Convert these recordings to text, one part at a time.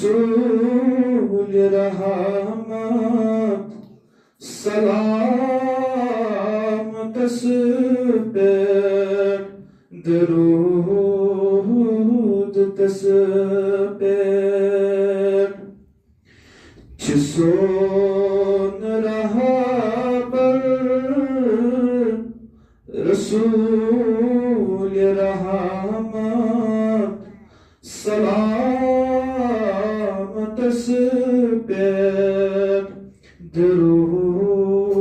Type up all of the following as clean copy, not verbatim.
رسول رحمت سلام تسبیح درود تسبیح چسون رہا بر رسول رحمت سلام تسبیح درود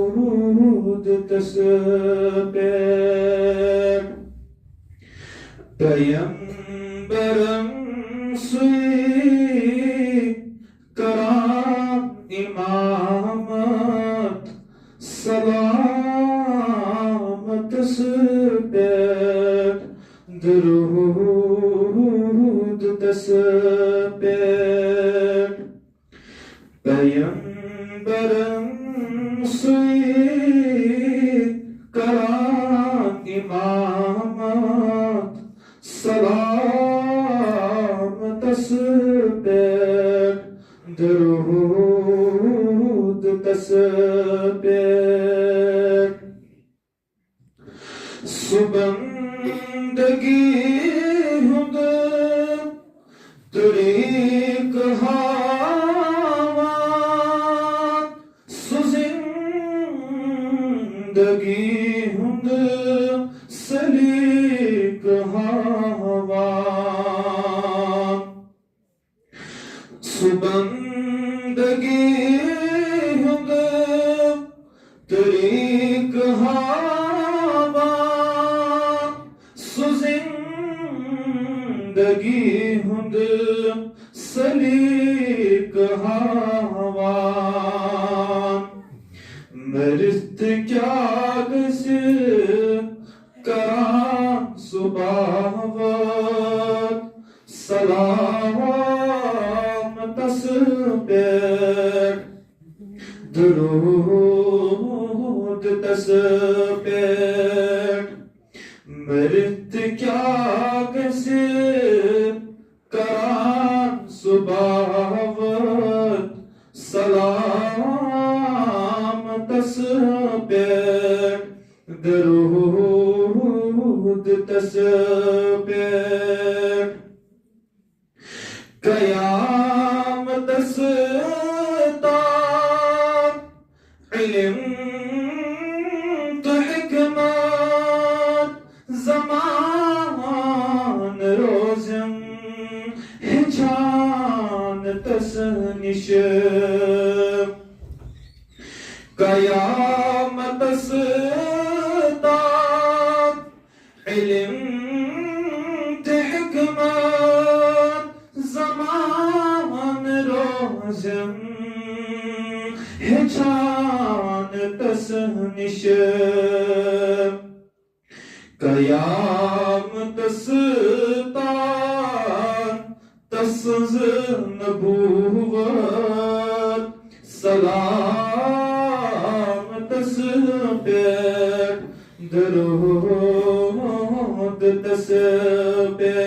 تسبیح پیمبرم سوی کرام امامت سلام تسبیح درود تسبیح پیمبرم سوی کرام امامت سلام تسبیح درود تسبیح سبندگی ہند طریق ہاوان سزندگی ہند سلیق ہاوان سبندگی ہند طریق ہاوان سزندگی ہند سلیق ہاوان مرست کیا گسی کرام صباوت سلام تسبیح درود تسبیح مرت کیا گسی کرام صباوت سلام تسبیح درود تسبیح قیامت ستا علم تو حکمت زمان روزم ہچان تسنش قیامت ستا علم تو حکمت زمان روزم ہچان تسنش قیامت ستا تسز نبوت سلام تسبیح درود تسبیح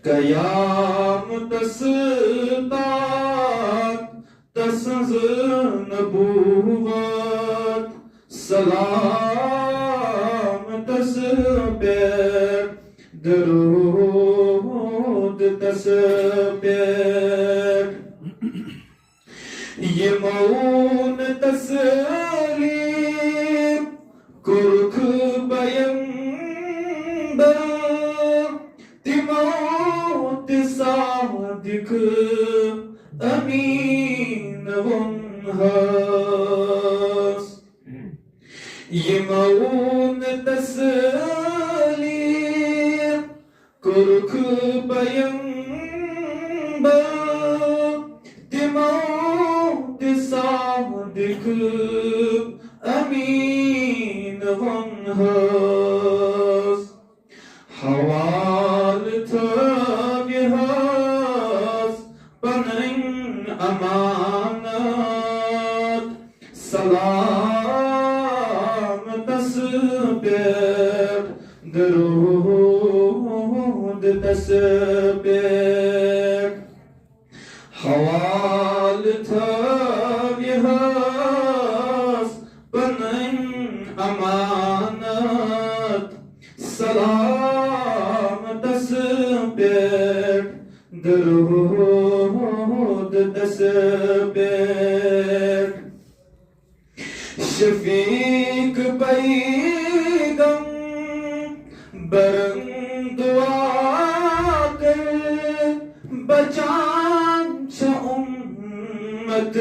قیامت ستا تسز نبوت سلام تسبیح درود تسبیح یہ مون تسلیم کرک بیمبر تیموت صادق امین ونحاس یہ مون تسلیم کرک بیمبر تیموت صادق امین ونحاس حوال تابیہاس پنن امانت سلام تسبیح درود تسبیح ضمانت سلام دس پیٹ درود دس پیٹ شفیق پیغم برن دعا کر بچان چھ امت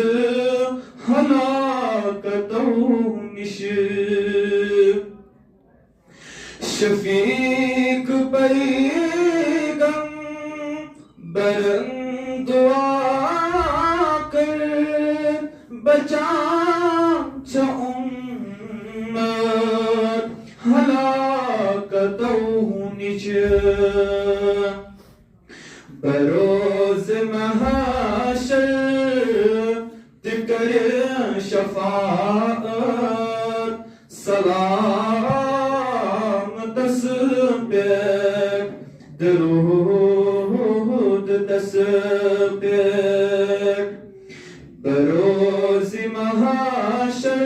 ہلاکتو نش شفیق پیغم برن دعا کر بچان چھ امت ہلاکتو نش بروز محشر تکر شفاعت سلام دس پیٹ درود دس پیٹ بروز محشر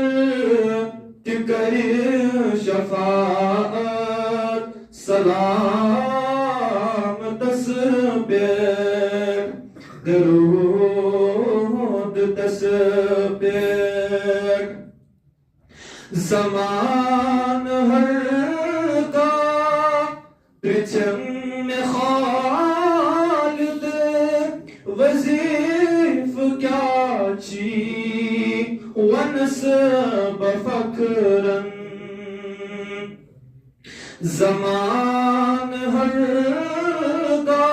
تکر شفاعت سلام دس پیٹ درود دس پیٹ زمان ہر کا پرچم میں خالد وظیف کیا چی ونسب فکرن زمان ہر کا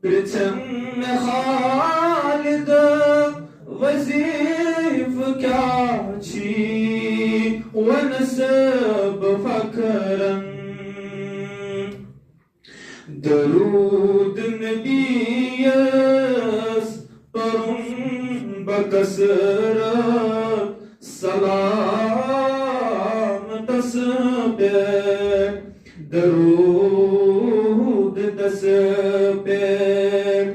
پرچم میں خالد وظیف کیا چی ونسب فکرن درود نبیس پرن بکسرت سلام دس پیٹ درود دس پیٹ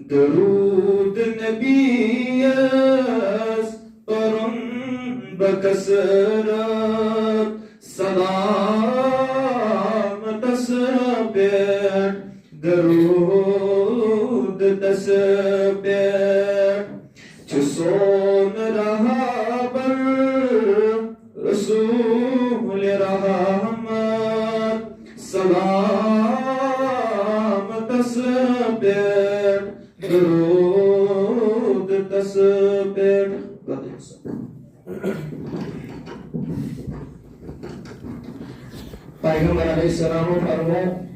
درود نبیس پرن بکسرت سلام دس پیٹ درود دس پیٹ چسون رہا بر رسول رحمت سلام دس پیٹ درود دس پیٹ پیغمبر علیہ السلام فرمو